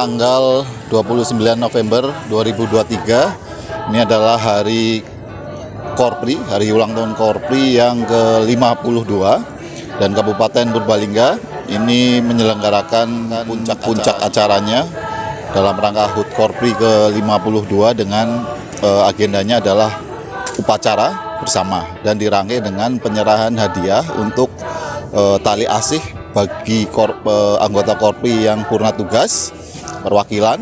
tanggal 29 November 2023. Ini adalah hari Korpri, hari ulang tahun Korpri yang ke-52, dan Kabupaten Purbalingga ini menyelenggarakan puncak acaranya dalam rangka HUT Korpri ke-52 dengan agendanya adalah upacara bersama dan dirangkai dengan penyerahan hadiah untuk tali asih bagi anggota Korpri yang purna tugas perwakilan.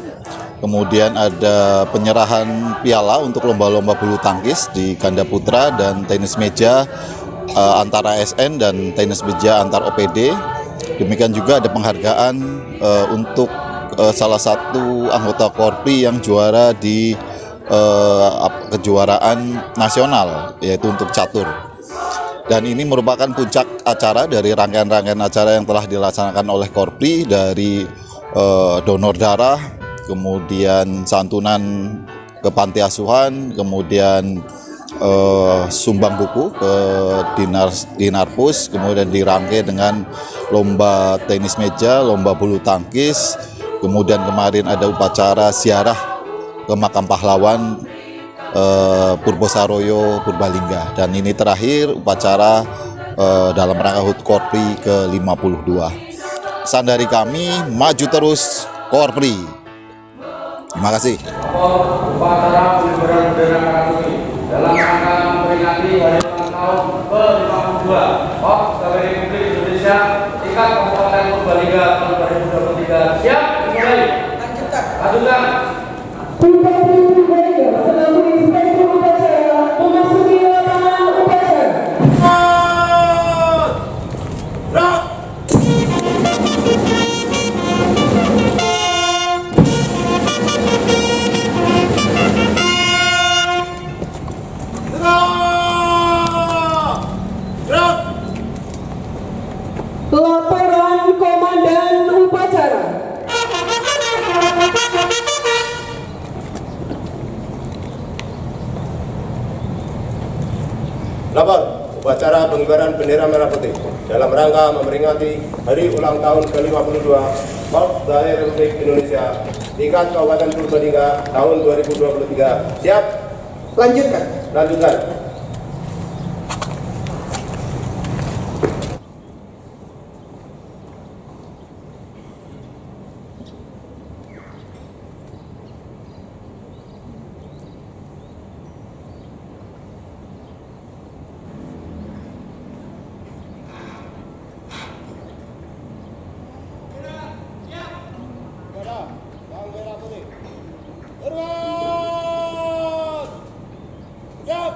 Kemudian ada penyerahan piala untuk lomba-lomba bulu tangkis di ganda putra dan tenis meja antara ASN dan tenis meja antar OPD. Demikian juga ada penghargaan untuk salah satu anggota Korpri yang juara di kejuaraan nasional, yaitu untuk catur. Dan ini merupakan puncak acara dari rangkaian-rangkaian acara yang telah dilaksanakan oleh Korpri, dari donor darah, kemudian santunan ke panti asuhan, kemudian sumbang buku ke Dinarpus, kemudian dirangkai dengan lomba tenis meja, lomba bulu tangkis, kemudian kemarin ada upacara ziarah ke makam pahlawan Purbosaroyo Purbalingga, dan ini terakhir upacara dalam rangka HUT Korpri ke-52. Pesan dari kami, maju terus Korpri. Terima kasih. Upacara pengibaran bendera merah putih dalam rangka memperingati hari ulang tahun ke-52 Republik Indonesia tingkat Kabupaten Purbalingga tahun 2023. Siap? Mulai. Lanjutkan. Laporan Komandan Upacara. Lapor upacara pengibaran bendera merah putih dalam rangka memperingati hari ulang tahun ke-52 Korps Republik Indonesia tingkat Kabupaten Purbalingga tahun 2023. Siap? Lanjutkan. Lanjutkan. Merah putih. Berbuat. Siap.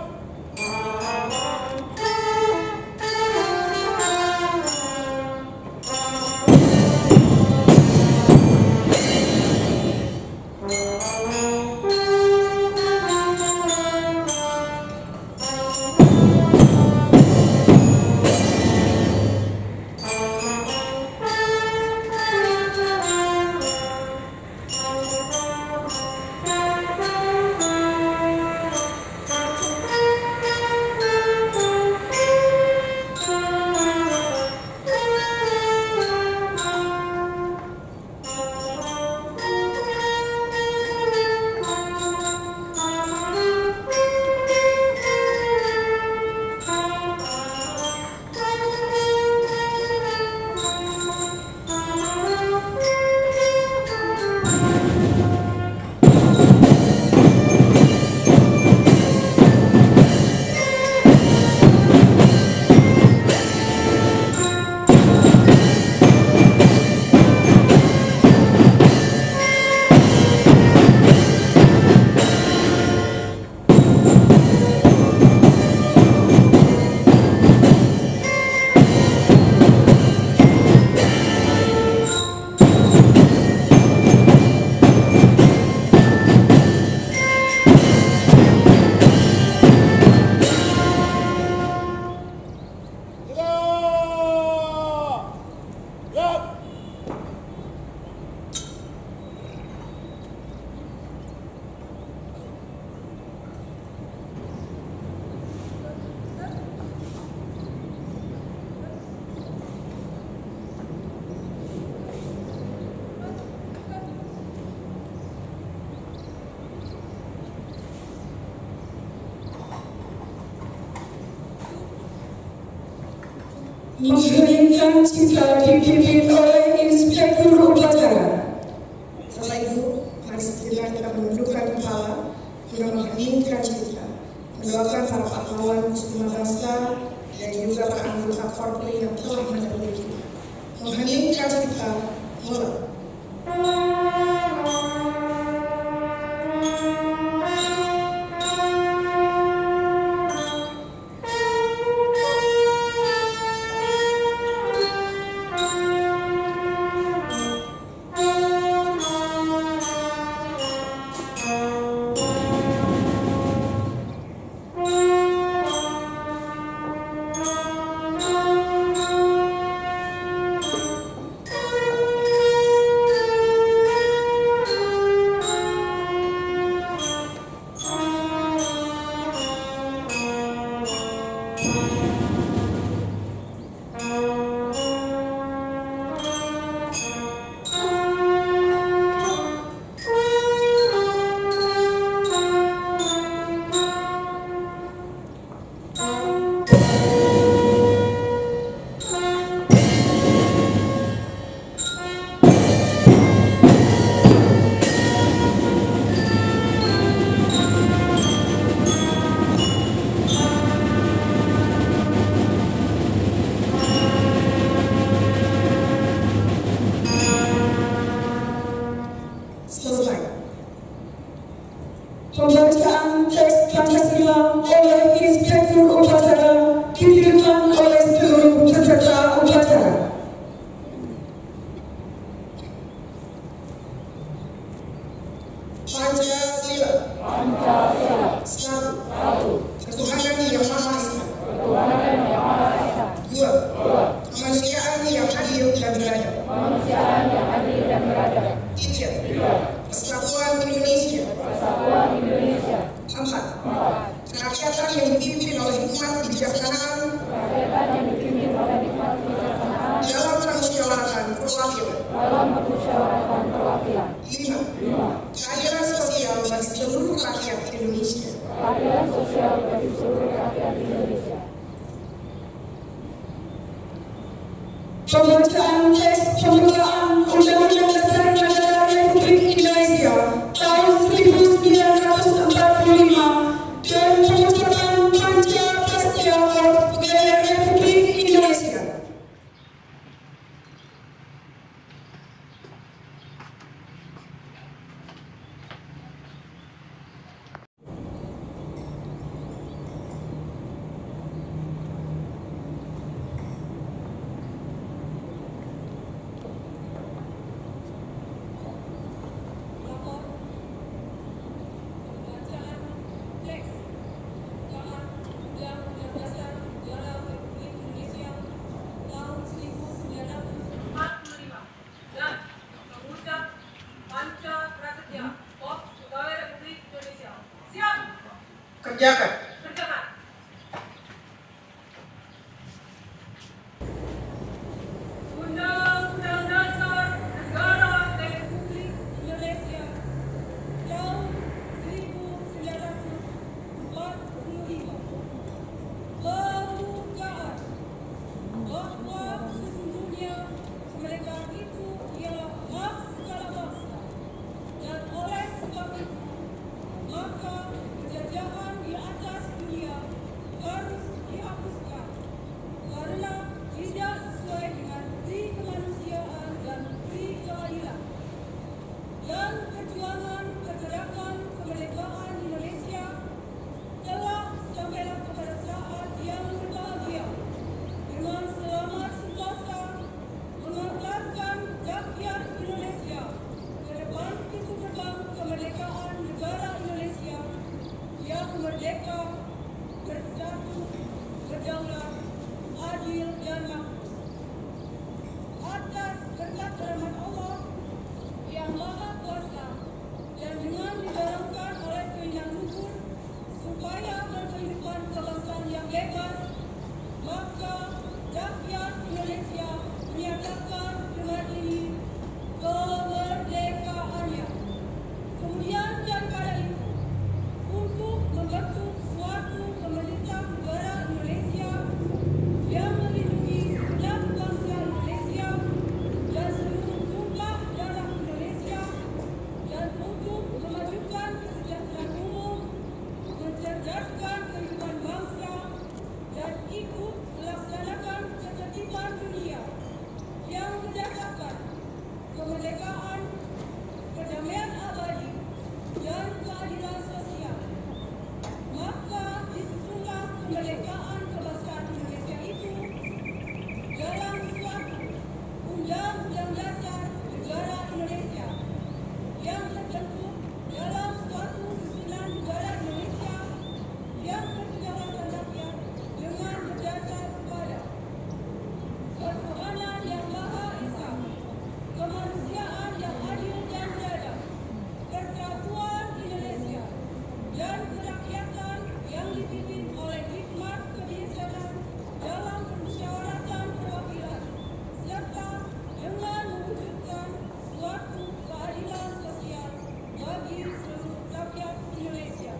Mengheningkan cipta dipimpin oleh Inspektur Upacara. Setelah itu, mari segera kita menundukkan kepala guna mengheningkan cipta, mendoakan para pahlawan Suku Bangsa dan juga para anggota Korpri yang telah mendahului kita. Mengheningkan cipta, mulai. Pembacaan teks Pancasila oleh Inspektur Upacara dipimpin oleh seluruh peserta upacara. Pancasila. Satu. Ketuhanan yang Maha Esa. Dua. Kemanusiaan yang adil dan beradab. Tiga. Persatuan Indonesia. Empat. Kerakyatan yang dipimpin oleh hikmat kebijaksanaan dalam permusyawaratan perwakilan. Lima. Keadilan sosial bagi seluruh rakyat Indonesia. Pembacaan teks pembukaan Undang-Undang Dasar Negara Republik Indonesia tahun 1945 dan pengucapan Pancasila Negara Republik Indonesia. Kerjakan. Undang-Undang Dasar Negara Republik Indonesia tahun 1945. Pembukaan bahwa sesungguhnya kemerdekaan itu ialah hak segala bangsa, dan oleh sebab itu maka penjajahan di atas kemerdekaan, perdamaian abadi, dan keadilan sosial. Maka disusunlah kemerdekaan kebangsaan Indonesia itu dalam suatu Undang-Undang Dasar Negara Indonesia yang tertentu dalam suatu susunan negara Indonesia yang berkedaulatan rakyat dengan berdasar pada ketuhanan yang Maha Esa, kemanusiaan yang adil dan beradab, persatuan Indonesia, dan kerakyatan yang dipimpin oleh hikmat kebijaksanaan dalam permusyawaratan perwakilan, serta dengan mewujudkan suatu keadilan sosial bagi seluruh rakyat Indonesia.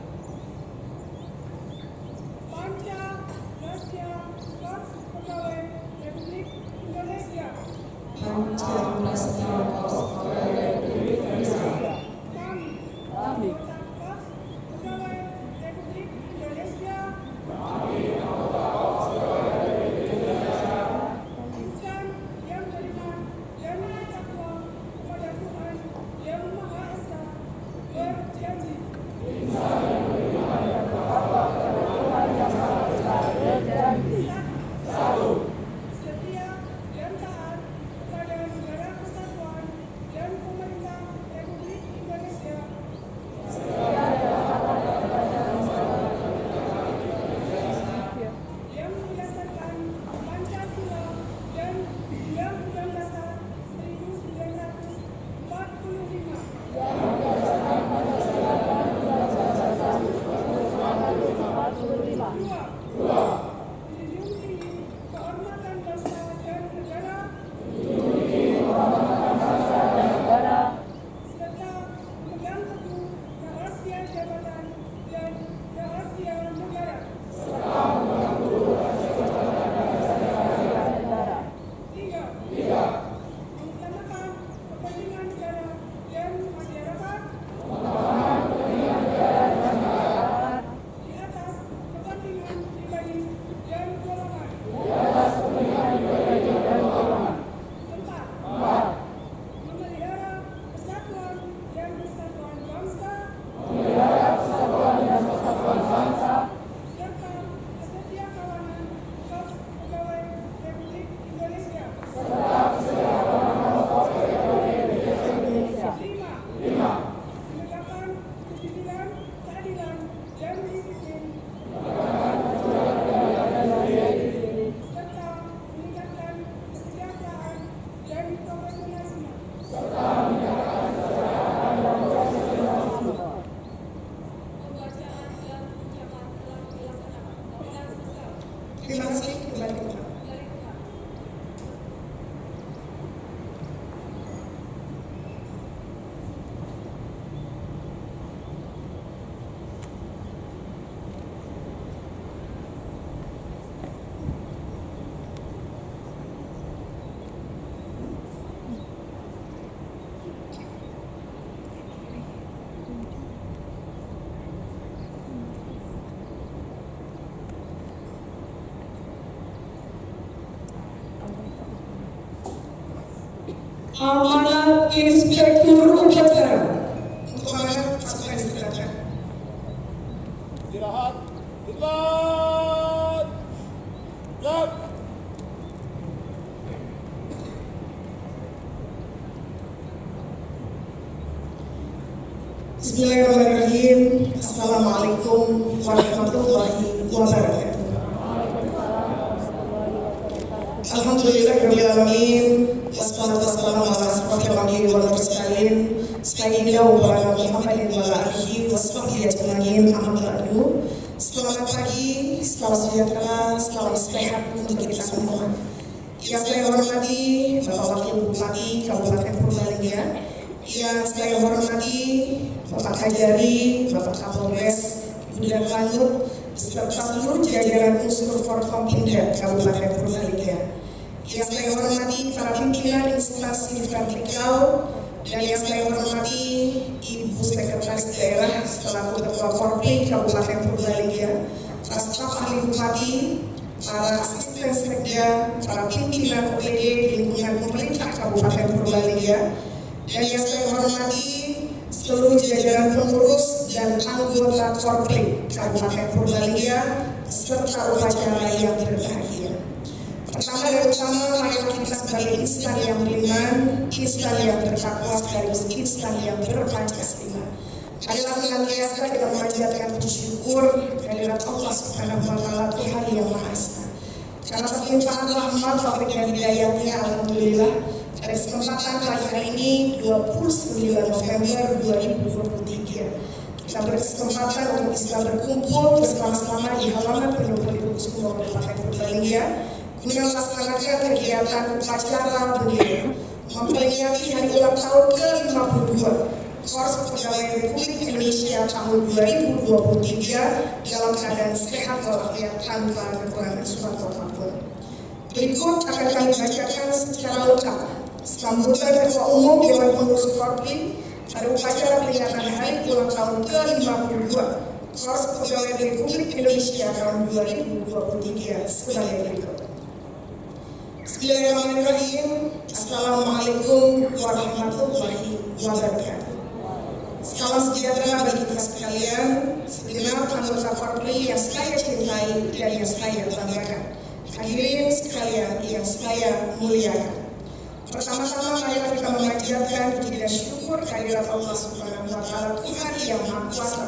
Panca Rasya Korps Pegawai Republik Indonesia. Kami, anggota Korps Pegawai Republik Indonesia. Insan yang beriman dan bertakwa kepada Tuhan yang Maha Esa berjanji. Setia dan taat kepada negara kesatuan dan pemerintah Republik Indonesia. Yang berdasarkan Pancasila dan Undang-Undang Dasar 1945. Dua. Menjunjung tinggi kehormatan bangsa dan negara. Serta memegang teguh rahasia jabatan dan rahasia negara. Tiga. Mengutamakan kepentingan negara dan masyarakat di atas kepentingan pribadi dan golongan. Empat. Memelihara persatuan dan kesatuan bangsa. Serta kesetiakawanan Korps Pegawai Republik Indonesia. Lima. Menegakkan kedisiplinan, keadilan, dan disiplin. Serta meningkatkan kesejahteraan dan profesionalisme. Pembacaan dan ucapan telah dilaksanakan dengan selesai. Terima kasih kembali ke Pak. Dari Tuhan. Amanat Inspektur Upacara. Untuk amanat pasukan istirahat. Istirahat. Istirahat. Siap. Bismillahirrahmanirrahim. Assalamualaikum warahmatullahi wabarakatuh. Alhamdulillahirrahmanirrahim. Wassalatu wassalamu ala asyrafil anbiya'i wal mursalin sayyidina wa maulana Muhammadin wa ala alihi washabbihi ajma'in. Amma ba'du. Selamat pagi, selamat sejahtera, selamat sehat untuk kita semua. Yang saya hormati Bapak Wakil Bupati Kabupaten Purbalingga, yang saya hormati Bapak Kajari, Bapak Kapolres, Bunda Lanut, beserta seluruh jajaran unsur Forkompinda Kabupaten Purbalingga. Yang saya hormati para pimpinan instansi vertikal, dan yang saya hormati Ibu Sekretaris Daerah selaku Ketua Korpri Kabupaten Purbalingga, para staf ahli bupati, para asisten sekda, para pimpinan OPD di lingkungan pemerintah Kabupaten Purbalingga, Dan yang saya hormati seluruh jajaran pengurus dan anggota Korpri Kabupaten Purbalingga serta upacara yang berbahagia. Pertama dan utama, mari kita sebagai insan yang beriman, insan yang bertakwa sekaligus insan yang berpancasila adalah senantiasa kita memanjatkan puji syukur kehadirat Allah Subhanahu wa Ta'ala, Tuhan yang Maha Esa. Karena perlimpahan rahmat, taufik dan hidayahnya, alhamdulillah, pada kesempatan pagi hari ini 29 November 2023 kita berkesempatan untuk bisa berkumpul bersama-sama di halaman Pendopo Kusumo Kabupaten Purbalingga guna melaksanakan kegiatan upacara bendera memperingati hari ulang tahun ke-52 Korps Pegawai Republik Indonesia tahun 2023 dalam keadaan sehat walafiat tanpa kekurangan suatu apapun. Berikut akan kami bacakan secara lengkap sambutan Ketua Umum Dewan Pengurus Korpri pada upacara peringatan hari ulang tahun ke-52 Korps Pegawai Republik Indonesia tahun 2023 sebagai berikut. Bismillahirrahmanirrahim. Assalamualaikum warahmatullahi wabarakatuh. Salam sejahtera bagi kita sekalian, segenap anggota Korpri yang saya cintai dan yang saya banggakan. Hadirin sekalian yang saya muliakan. Pertama-tama mari kita memanjatkan puji dan syukur kehadirat Allah Subhanahu wa Ta'ala, Tuhan yang Maha Kuasa.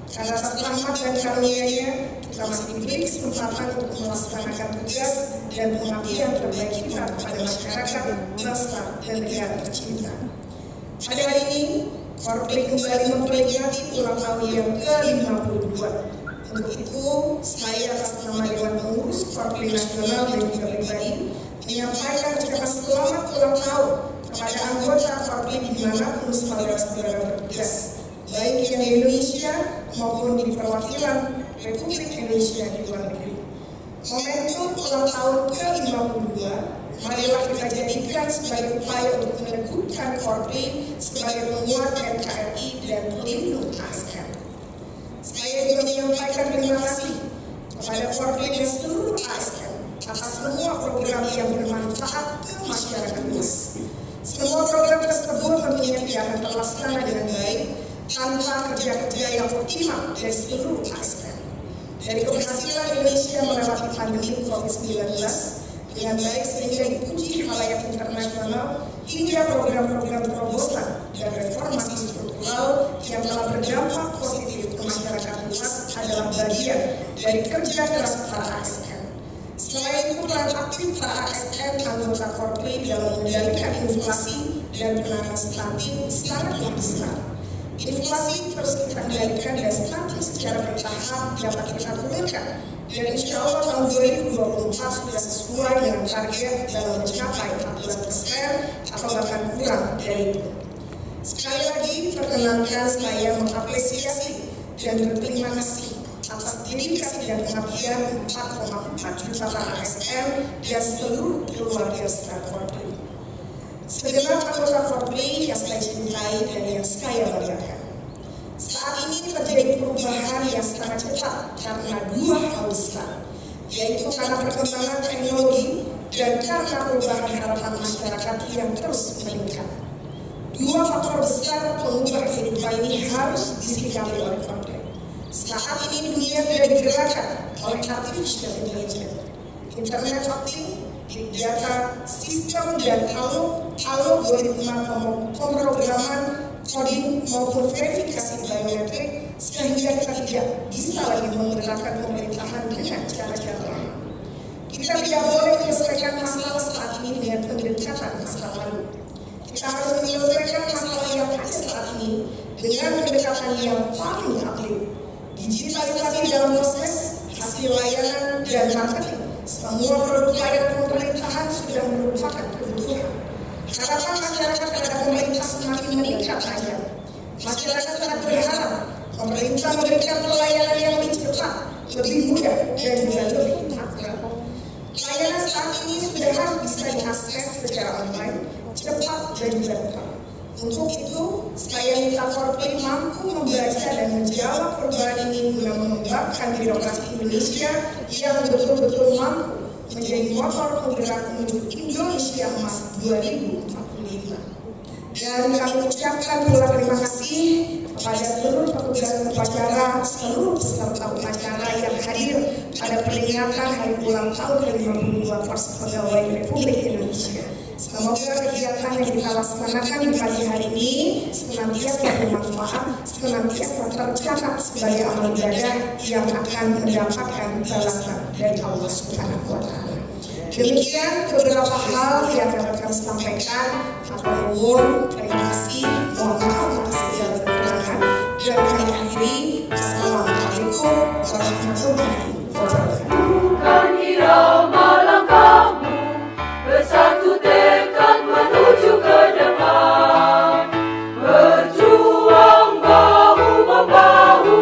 Karena atas rahmat dan karunia-Nya kita masih diberi kesempatan untuk melaksanakan tugas dan pengabdian terbaik kita kepada masyarakat, bangsa, dan negara tercinta. Pada hari ini, Korpri kembali memperingati ulang tahun yang ke-52. Untuk itu, saya atas nama Dewan Pengurus Korpri Nasional dan juga pribadi menyampaikan ucapan selamat ulang tahun kepada anggota Korpri dimanapun saudara-saudara bertugas, baik yang di Indonesia maupun di perwakilan Republik Indonesia di luar negeri. Momentum ulang tahun ke-52 marilah kita jadikan sebagai upaya untuk meneguhkan Korpri sebagai penguat NKRI dan pelindung ASN. Saya juga menyampaikan terima kasih kepada Korpri dan seluruh ASN atas semua program yang bermanfaat ke masyarakat luas. Semua program tersebut tentunya tidak akan terlaksana dengan baik tanpa kerja-kerja yang optimal dari seluruh ASN. Dari keberhasilan Indonesia melewati pandemi COVID-19 dengan baik sehingga dipuji khalayak internasional hingga program-program terobosan dan reformasi struktural yang telah berdampak positif ke masyarakat luas adalah bagian dari kerja keras para ASN. Selain itu, peran aktif para ASN anggota Korpri dalam mengendalikan inflasi dan penanganan stunting sangatlah besar. Inflasi terus kita kendalikan dan stunting secara bertahap dapat kita turunkan. Dan insya Allah tahun 2024 sudah sesuai dengan target dalam mencapai 14% atau bahkan kurang dari itu. Sekali lagi, perkenankan saya mengapresiasi dan berterima kasih atas dedikasi dan pengabdian 4,4 juta para ASN dan seluruh keluarga besar Korpri. Segenap anggota Korpri yang saya cintai dan yang saya banggakan. Saat ini terjadi perubahan yang sangat cepat karena dua hal besar, yaitu karena perkembangan teknologi dan karena perubahan harapan masyarakat yang terus meningkat. Dua faktor besar pengubah kehidupan ini harus disikapi oleh Korpri. Saat ini dunia tidak digerakkan oleh artificial intelligence, internet of things, big data, sistem dan algoritma pemrograman, coding maupun verifikasi biometrik sehingga kita tidak bisa lagi menggerakkan pemerintahan dengan cara-cara lain. Kita tidak boleh menyelesaikan masalah saat ini dengan pendekatan masa lalu. Kita harus menyelesaikan masalah yang ada saat ini dengan pendekatan yang paling update. Digitalisasi dalam proses, hasil layanan, dan marketing. Semua produk layanan pemerintahan sudah merupakan kebutuhan. Harapan masyarakat terhadap pemerintah semakin meningkat tajam. Masyarakat sangat berharap pemerintah memberikan pelayanan yang lebih cepat, lebih mudah, dan juga lebih akurat. Layanan saat ini sudah harus bisa diakses secara online, cepat, dan juga tepat. Untuk itu, saya minta Korpri mampu membaca dan menjawab perubahan ini guna mengembangkan birokrasi Indonesia yang betul-betul mampu menjadi motor penggerak menuju Indonesia Emas 2045. Dan Dan kami ucapkan pula terima kasih kepada seluruh petugas upacara, seluruh peserta upacara yang hadir pada peringatan hari ulang tahun ke-52 Korps Pegawai Republik Indonesia. Semoga kegiatan yang kita laksanakan di pagi hari ini senantiasa bermanfaat, senantiasa tercatat sebagai amal ibadah yang akan mendapatkan balasan dari Allah Subhanahu wa Ta'ala. Demikian beberapa hal yang dapat kami sampaikan. Hatur nuhun, terima kasih, mohon maaf atas segala kekurangan, dan kami akhiri. Assalamualaikum warahmatullahi wabarakatuh. Bukan irama langkahmu, bersatu tekad menuju ke depan, berjuang bahu-membahu,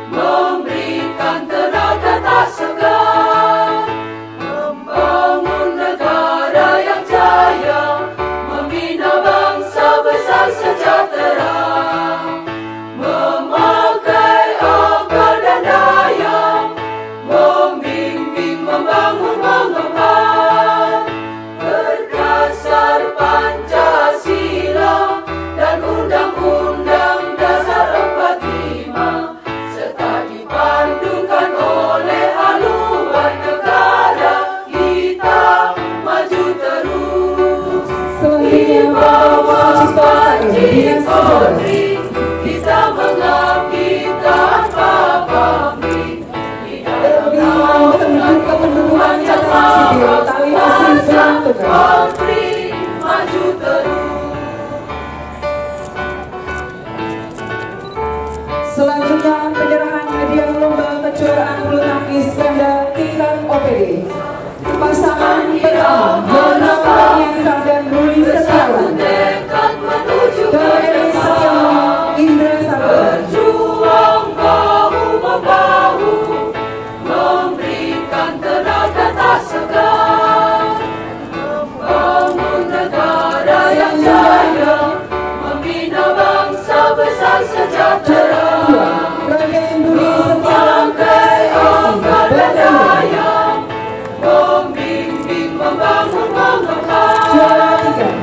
memberikan tenaga tak segan, membangun negara yang jaya, membina bangsa besar sejahtera, memakai akal dan daya, membimbing, membangun, mengembang, berdasar Pancasila dan Undang-Undang Dasar 45, serta dipandukan oleh haluan negara kita maju terus. Di bawah Panji Polri kita mengabdi tanpa pamrih, di dalam kependudukan yang maha kuasa, Polri maju terus. Selanjutnya penyerahan hadiah lomba kejuaraan bulu tangkis ganda tingkat OPD. Pasangan pertama Yono Yansa dan Ruli Setiawan. Dekat menuju ke Dari Setiawan Indra Sabar. berjuang bahu-membahu, memberikan tenaga tak segan, membangun negara yang jaya, membina bangsa besar sejahtera, Raden Budi Setiawan. memakai akal dan daya, membimbing, membangun, mengembang. Juara 3